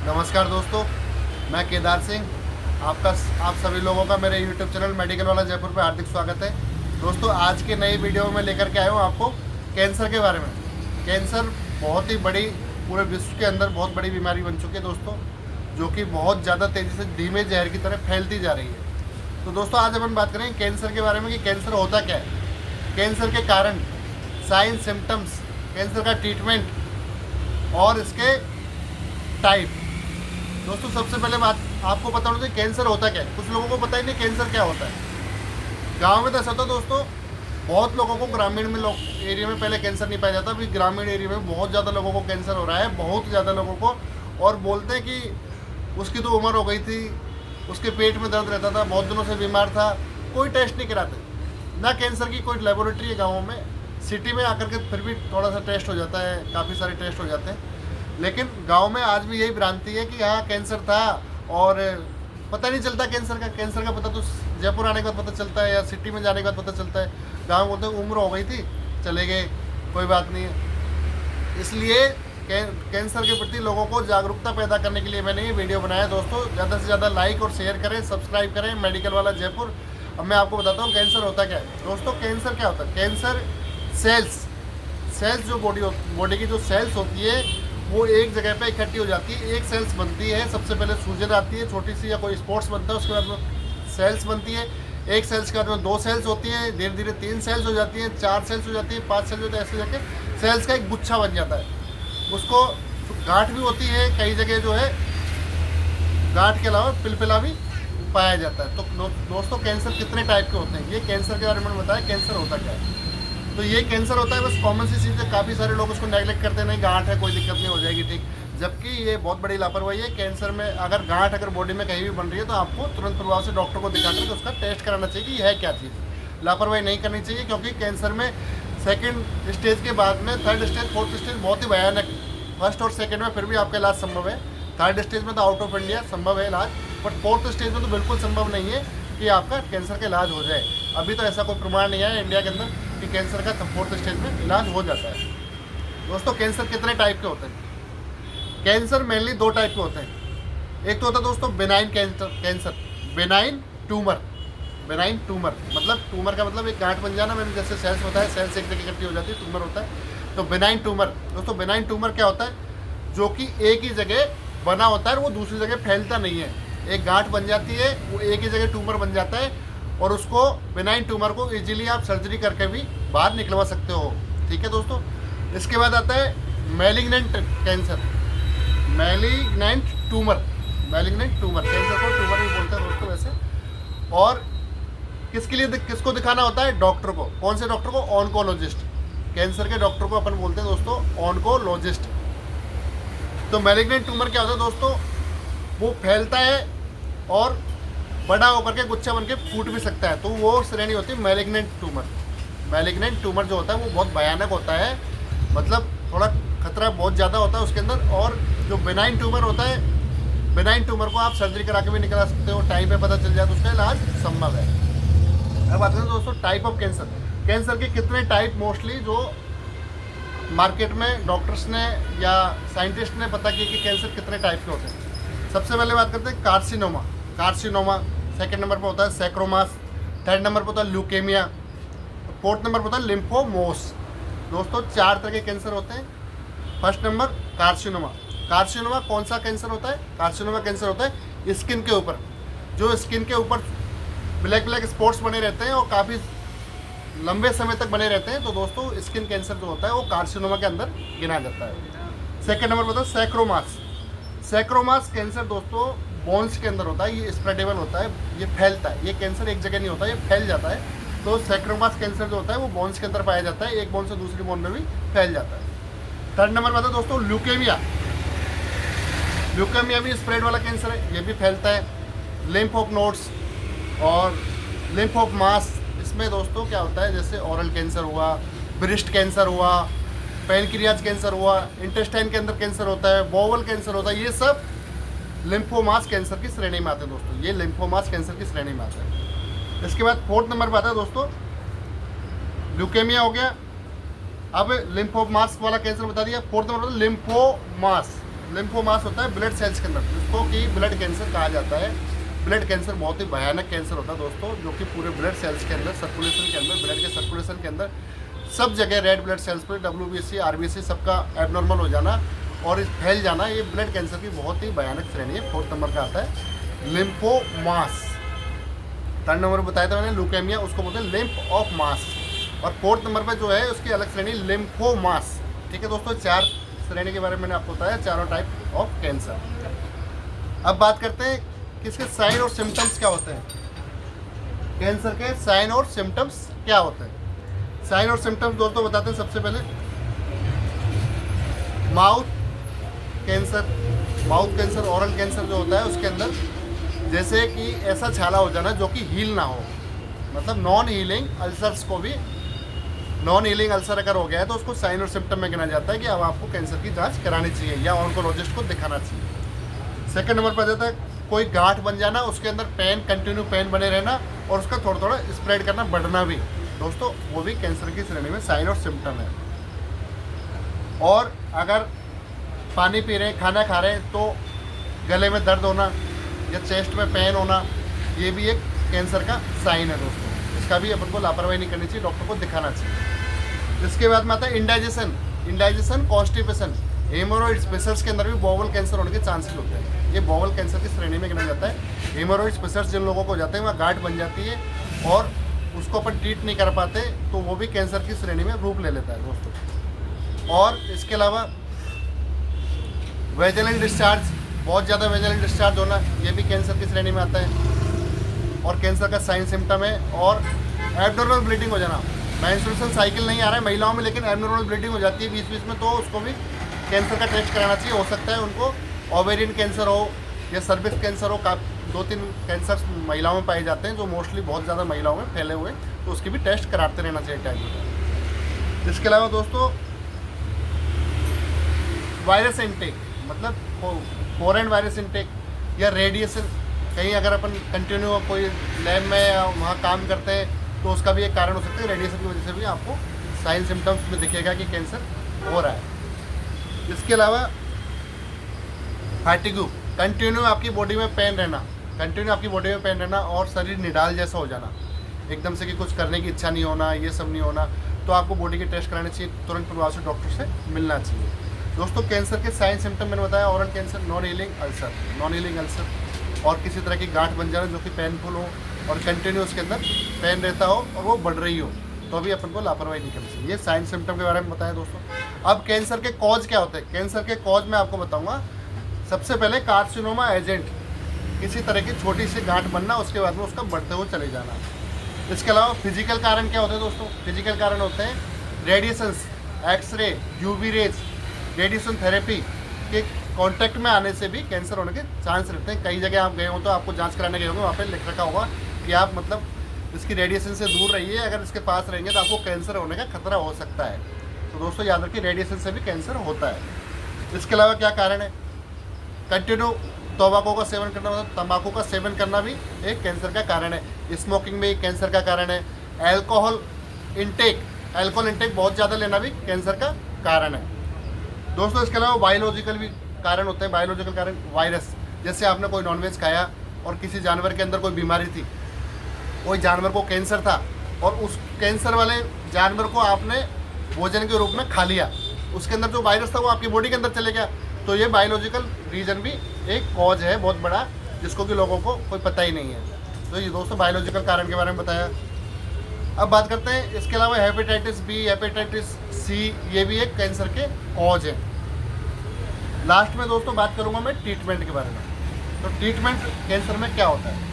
नमस्कार दोस्तों, मैं केदार सिंह आप सभी लोगों का मेरे YouTube चैनल मेडिकल वाला जयपुर पे हार्दिक स्वागत है। दोस्तों, आज के नई वीडियो में लेकर के आया हूँ आपको कैंसर के बारे में। कैंसर बहुत ही बड़ी, पूरे विश्व के अंदर बहुत बड़ी बीमारी बन चुकी है दोस्तों, जो कि बहुत ज़्यादा तेज़ी से धीमे जहर की तरह फैलती जा रही है। तो दोस्तों, आज अपन बात करेंगे कैंसर के बारे में कि कैंसर होता क्या है, कैंसर के कारण, साइन सिम्टम्स, कैंसर का ट्रीटमेंट और इसके टाइप। दोस्तों, सबसे पहले बात आपको पता होना चाहिए कैंसर होता क्या है। कुछ लोगों को पता ही नहीं कैंसर क्या होता है। गांव में तो ऐसा होता है दोस्तों, बहुत लोगों को ग्रामीण में एरिया में पहले कैंसर नहीं पाया जाता, अभी ग्रामीण एरिया में बहुत ज़्यादा लोगों को कैंसर हो रहा है, बहुत ज़्यादा लोगों को। और बोलते हैं कि उसकी तो उम्र हो गई थी, उसके पेट में दर्द रहता था, बहुत दिनों से बीमार था, कोई टेस्ट नहीं कराते ना। कैंसर की कोई लेबोरेटरी है गाँवों में, सिटी में आकर के फिर भी थोड़ा सा टेस्ट हो जाता है, काफ़ी सारे टेस्ट हो जाते हैं। लेकिन गांव में आज भी यही भ्रांति है कि हाँ कैंसर था और पता नहीं चलता कैंसर का पता तो जयपुर आने के बाद पता चलता है या सिटी में जाने के बाद पता चलता है। गांव बोलते हैं उम्र हो गई थी, चले गए, कोई बात नहीं है। इसलिए कैंसर के प्रति लोगों को जागरूकता पैदा करने के लिए मैंने ये वीडियो बनाया। दोस्तों, ज़्यादा से ज़्यादा लाइक और शेयर करें, सब्सक्राइब करें मेडिकल वाला जयपुर। अब मैं आपको बताता हूँ कैंसर होता क्या है। दोस्तों, कैंसर क्या होता है? कैंसर सेल्स जो बॉडी की जो सेल्स होती है वो एक जगह पे इकट्ठी हो जाती है। एक सेल्स बनती है, सबसे पहले सूजन आती है छोटी सी, या कोई स्पॉट्स बनता है, उसके बाद में सेल्स बनती है। एक सेल्स के बाद में 2 सेल्स होती हैं, धीरे धीरे 3 सेल्स हो जाती हैं, 4 सेल्स हो जाती है, 5 सेल्स होती है, ऐसे जाके सेल्स का एक गुच्छा बन जाता है। उसको गांठ भी होती है, कई जगह जो है गांठ के अलावा पिलपिला भी पाया जाता है। तो दोस्तों, कैंसर कितने टाइप के होते हैं, ये कैंसर के बारे में बताया कैंसर होता क्या है। तो ये कैंसर होता है, बस कॉमन सी चीज़ है। काफ़ी सारे लोग उसको नेगलेक्ट करते हैं, नहीं गांठ है कोई दिक्कत नहीं, हो जाएगी ठीक, जबकि ये बहुत बड़ी लापरवाही है। कैंसर में अगर गांठ अगर बॉडी में कहीं भी बन रही है तो आपको तुरंत प्रभाव से डॉक्टर को दिखा करके उसका टेस्ट कराना चाहिए कि यह है क्या चीज़। लापरवाही नहीं करनी चाहिए, क्योंकि कैंसर में सेकेंड स्टेज के बाद में थर्ड स्टेज, फोर्थ स्टेज बहुत ही भयानक। फर्स्ट और सेकेंड में फिर भी आपका इलाज संभव है, थर्ड स्टेज में तो आउट ऑफ इंडिया संभव है इलाज, बट फोर्थ स्टेज में तो बिल्कुल संभव नहीं है कि आपका कैंसर का इलाज हो जाए। अभी तो ऐसा कोई प्रमाण नहीं है इंडिया के अंदर कि कैंसर का फोर्थ स्टेज में इलाज हो जाता है। दोस्तों, कैंसर कितने टाइप के होते हैं? कैंसर मेनली 2 टाइप के होते हैं। एक तो होता है दोस्तों benign cancer, benign tumour. Benign tumour मतलब, ट्यूमर का मतलब एक गांठ बन जाना, मैंने जैसे सेल्स होता है, सेल्स एक जगह इकट्ठी हो जाती है, ट्यूमर होता है। तो बेनाइन ट्यूमर, दोस्तों बेनाइन ट्यूमर क्या होता है? जो कि एक ही जगह बना होता है, वो दूसरी जगह फैलता नहीं है। एक गांठ बन जाती है, वो एक ही जगह ट्यूमर बन जाता है, और उसको बेनाइन ट्यूमर को इजीली आप सर्जरी करके भी बाहर निकलवा सकते हो। ठीक है दोस्तों। इसके बाद आता है malignant cancer, malignant tumour cancer को ट्यूमर भी बोलते हैं दोस्तों वैसे। और किसके लिए किसको दिखाना होता है? डॉक्टर को। कौन से डॉक्टर को? ऑन्कोलॉजिस्ट। कैंसर के डॉक्टर को अपन बोलते हैं दोस्तों ऑन्कोलॉजिस्ट। तो मैलिग्नेंट ट्यूमर क्या होता है दोस्तों? वो फैलता है और बड़ा होकर के गुच्छा बन के फूट भी सकता है, तो वो श्रेणी होती है मैलिग्नेंट ट्यूमर। मैलिग्नेंट ट्यूमर जो होता है वो बहुत भयानक होता है, मतलब थोड़ा खतरा बहुत ज़्यादा होता है उसके अंदर। और जो बेनाइन ट्यूमर होता है, बेनाइन ट्यूमर को आप सर्जरी करा के भी निकला सकते हो, टाइम पे पता चल जाए तो उसका इलाज संभव है। अब बात करें दोस्तों टाइप ऑफ कैंसर। कैंसर के कितने टाइप मोस्टली जो मार्केट में डॉक्टर्स ने या साइंटिस्ट ने पता किया कि कैंसर कितने टाइप के होते हैं। सबसे पहले बात करते हैं कार्सिनोमा। सेकंड नंबर पर होता है सैक्रोमास, थर्ड नंबर पर होता है ल्यूकेमिया, फोर्थ नंबर पर होता है लिम्फोमोस। दोस्तों, 4 तरह के कैंसर होते हैं। फर्स्ट नंबर कार्सिनोमा कौन सा कैंसर होता है? कार्सिनोमा कैंसर होता है स्किन के ऊपर, जो स्किन के ऊपर ब्लैक स्पॉट्स बने रहते हैं और काफ़ी लंबे समय तक बने रहते हैं। तो दोस्तों, स्किन कैंसर जो होता है वो कार्सिनोमा के अंदर गिना जाता है। सेकेंड नंबर पर होता है सैक्रोमास कैंसर दोस्तों बोन्स के अंदर होता है, ये स्प्रेडेबल होता है, ये फैलता है। ये कैंसर एक जगह नहीं होता, ये फैल जाता है। तो सैक्रोमास कैंसर जो होता है वो बोन्स के अंदर पाया जाता है, एक बोन से दूसरी बोन में भी फैल जाता है। थर्ड नंबर पर आता है दोस्तों ल्यूकेमिया भी स्प्रेड वाला कैंसर है, ये भी फैलता है। लिम्फ ऑफ नोड्स और लिम्फ ऑफ मास, इसमें दोस्तों क्या होता है, जैसे ओरल कैंसर हुआ, ब्रेस्ट कैंसर हुआ, पैनक्रियाज कैंसर हुआ, इंटेस्टाइन के अंदर कैंसर होता है, बोवल कैंसर होता है, ये सब लिम्फोमास कैंसर की श्रेणी में आते हैं दोस्तों। ये लिम्फोमास कैंसर की श्रेणी में आता है। इसके बाद फोर्थ नंबर पर आता है दोस्तों ल्यूकेमिया हो गया। अब लिम्फोमास वाला कैंसर बता दिया। फोर्थ नंबर पर लिम्फोमास, लिम्फोमास होता है ब्लड सेल्स के अंदर, जिसको कि ब्लड कैंसर कहा जाता है। ब्लड कैंसर बहुत ही भयानक कैंसर होता है दोस्तों, जो कि पूरे ब्लड सेल्स के अंदर, सर्कुलेशन के अंदर, ब्लड के सर्कुलेशन के अंदर सब जगह रेड ब्लड सेल्स पर WBC RBC सबका एबनॉर्मल हो जाना और फैल जाना, ये ब्लड कैंसर की बहुत ही भयानक श्रेणी है। 4th नंबर का आता है लिम्फोमास। 3rd नंबर बताया था मैंने ल्यूकेमिया, उसको बोलते हैं लिम्फ ऑफ मास। और 4th नंबर पर जो है उसकी अलग श्रेणी लिम्फोमास। ठीक है दोस्तों, 4 श्रेणी के बारे में मैंने आपको बताया, चारों टाइप ऑफ कैंसर। अब बात करते हैं कि इसके साइन और सिम्टम्स क्या होते हैं। कैंसर के साइन और सिम्टम्स क्या होते हैं। साइन और सिम्टम्स दोस्तों बताते हैं। सबसे पहले माउथ कैंसर, ओरल कैंसर जो होता है उसके अंदर जैसे कि ऐसा छाला हो जाना जो कि हील ना हो, मतलब नॉन हीलिंग अल्सर्स को भी, नॉन हीलिंग अल्सर अगर हो गया है तो उसको साइन और सिम्टम में गिना जाता है कि अब आपको कैंसर की जांच करानी चाहिए या ऑन्कोलॉजिस्ट को दिखाना चाहिए। 2nd नंबर पर जाता है कोई गांठ बन जाना, उसके अंदर पेन, कंटिन्यू पेन बने रहना और उसका थोड़ा थोड़ा स्प्रेड करना, बढ़ना भी दोस्तों, वो भी कैंसर की श्रेणी में साइन और सिम्टम है। और अगर पानी पी रहे हैं, खाना खा रहे हैं तो गले में दर्द होना या चेस्ट में पेन होना, ये भी एक कैंसर का साइन है दोस्तों। इसका भी अपन को लापरवाही नहीं करनी चाहिए, डॉक्टर को दिखाना चाहिए। इसके बाद में आता है इंडाइजेशन, कॉन्स्टिपेशन, हेमोरॉइड्स, वेसल्स के अंदर भी बॉवल कैंसर होने के चांसेस होते हैं। ये बॉवल कैंसर की श्रेणी में गिना जाता है। हेमोरॉइड्स, वेसल्स जिन लोगों को हो जाते हैं वहाँ गांठ बन जाती है और उसको अपन ट्रीट नहीं कर पाते तो वो भी कैंसर की श्रेणी में रूप ले लेता है दोस्तों। और इसके अलावा वेजिनल डिस्चार्ज, बहुत ज़्यादा वेजिनल डिस्चार्ज होना, ये भी कैंसर की श्रेणी में आता है और कैंसर का साइन सिम्टम है। और एब्नॉर्मल ब्लीडिंग हो जाना, मेंस्ट्रुएशन साइकिल नहीं आ रहा है महिलाओं में लेकिन एब्नॉर्मल ब्लीडिंग हो जाती है बीच बीच में, तो उसको भी कैंसर का टेस्ट कराना चाहिए। हो सकता है उनको ओवेरियन कैंसर हो या सर्विक्स कैंसर हो, 2-3 कैंसर महिलाओं में पाए जाते हैं जो मोस्टली बहुत ज़्यादा महिलाओं में फैले हुए, तो उसकी भी टेस्ट कराते रहना चाहिए टाइम पर। इसके अलावा दोस्तों वायरस इनटेक, मतलब फॉरेन वायरस इनटेक या रेडिएशन, कहीं अगर अपन कंटिन्यू कोई लैब में या वहाँ काम करते हैं तो उसका भी एक कारण हो सकता है। रेडिएशन की वजह से भी आपको साइन सिम्टम्स में दिखेगा कि कैंसर हो रहा है। इसके अलावा फैटिगू, कंटिन्यू आपकी बॉडी में पेन रहना, और शरीर निडाल जैसा हो जाना, एकदम से कि कुछ करने की इच्छा नहीं होना, ये सब नहीं होना, तो आपको बॉडी के टेस्ट कराने चाहिए, तुरंत प्रभाव से डॉक्टर से मिलना चाहिए। दोस्तों कैंसर के साइन सिम्टम मैंने बताया, oral cancer, non healing ulcer और किसी तरह की गांठ बन जाना जो कि पेनफुल हो और कंटिन्यू उसके अंदर पेन रहता हो और वो बढ़ रही हो, तो अभी अपन को लापरवाही नहीं करनी चाहिए। ये साइन सिम्टम के बारे में बताया दोस्तों। अब कैंसर के कॉज क्या होते हैं। कैंसर के कॉज मैं आपको बताऊंगा। सबसे पहले कार्सिनोमा एजेंट, किसी तरह की छोटी सी गांठ बनना, उसके बाद में उसका बढ़ते हुए चले जाना। इसके अलावा फिजिकल कारण क्या होते हैं दोस्तों। फिजिकल कारण होते हैं radiations, x-ray, UV rays, radiation therapy के कांटेक्ट में आने से भी कैंसर होने के चांस रहते हैं। कई जगह आप गए हो तो आपको जांच कराने गए होंगे, वहाँ पे लिख रखा होगा कि आप मतलब इसकी रेडिएशन से दूर रहिए, अगर इसके पास रहेंगे तो आपको कैंसर होने का खतरा हो सकता है। तो दोस्तों याद रखिए रेडिएशन से भी कैंसर होता है। इसके अलावा क्या कारण है, कंटिन्यू तंबाकू का सेवन करना, मतलब तंबाकू का सेवन करना भी एक कैंसर का कारण है। स्मोकिंग भी कैंसर का कारण है। अल्कोहल इंटेक बहुत ज़्यादा लेना भी कैंसर का कारण है दोस्तों। इसके अलावा बायोलॉजिकल भी कारण होते हैं। बायोलॉजिकल कारण वायरस, जैसे आपने कोई नॉनवेज खाया और किसी जानवर के अंदर कोई बीमारी थी, कोई जानवर को कैंसर था और उस कैंसर वाले जानवर को आपने भोजन के रूप में खा लिया, उसके अंदर जो वायरस था वो आपकी बॉडी के अंदर चले गया, तो ये बायोलॉजिकल रीजन भी एक कॉज है बहुत बड़ा, जिसको कि लोगों को कोई पता ही नहीं है। तो ये दोस्तों बायोलॉजिकल कारण के बारे में बताया। अब बात करते हैं इसके अलावा हेपेटाइटिस बी, हेपेटाइटिस सी, ये भी एक कैंसर के कॉज है। लास्ट में दोस्तों बात करूंगा मैं ट्रीटमेंट के बारे में। तो ट्रीटमेंट कैंसर में क्या होता है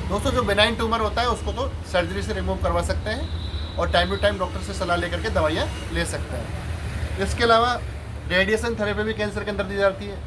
दोस्तों, जो बेनाइन ट्यूमर होता है उसको तो सर्जरी से रिमूव करवा सकते हैं और टाइम टू टाइम डॉक्टर से सलाह लेकर के दवाइयाँ ले सकते हैं। इसके अलावा रेडिएशन थेरेपी भी कैंसर के अंदर दी जाती है।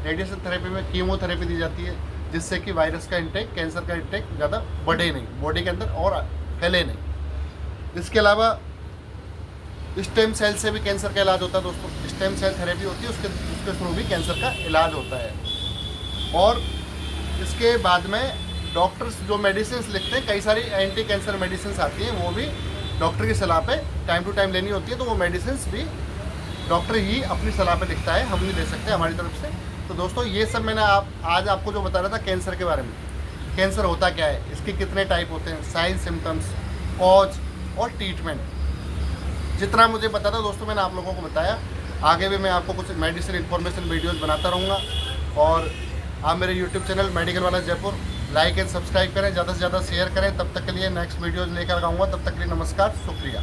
रेडिएशन थेरेपी में कीमोथेरेपी दी जाती है, जिससे कि वायरस का इंटेक, कैंसर का इंटेक ज़्यादा बढ़े नहीं बॉडी के अंदर और फैले नहीं। इसके अलावा स्टेम सेल से भी कैंसर का इलाज होता है दोस्तों। स्टेम सेल थेरेपी होती है, उसके थ्रू भी कैंसर का इलाज होता है। और इसके बाद में डॉक्टर्स जो मेडिसिन लिखते हैं, कई सारी एंटी कैंसर मेडिसिन आती हैं, वो भी डॉक्टर की सलाह पे टाइम टू टाइम लेनी होती है। तो वो मेडिसिन भी डॉक्टर ही अपनी सलाह पे लिखता है, हम नहीं दे सकते हमारी तरफ से। तो दोस्तों ये सब मैंने आज आपको जो बता रहा था कैंसर के बारे में, कैंसर होता क्या है, इसके कितने टाइप होते हैं, साइन सिम्टम्स, कॉज और ट्रीटमेंट, जितना मुझे पता था दोस्तों मैंने आप लोगों को बताया। आगे भी मैं आपको कुछ मेडिसिन इन्फॉर्मेशन वीडियोस बनाता रहूँगा। और आप मेरे यूट्यूब चैनल मेडिकल वाला जयपुर लाइक एंड सब्सक्राइब करें, ज़्यादा से ज़्यादा शेयर करें। तब तक के लिए नेक्स्ट वीडियोज़ लेकर आऊँगा, तब तक के लिए नमस्कार, शुक्रिया।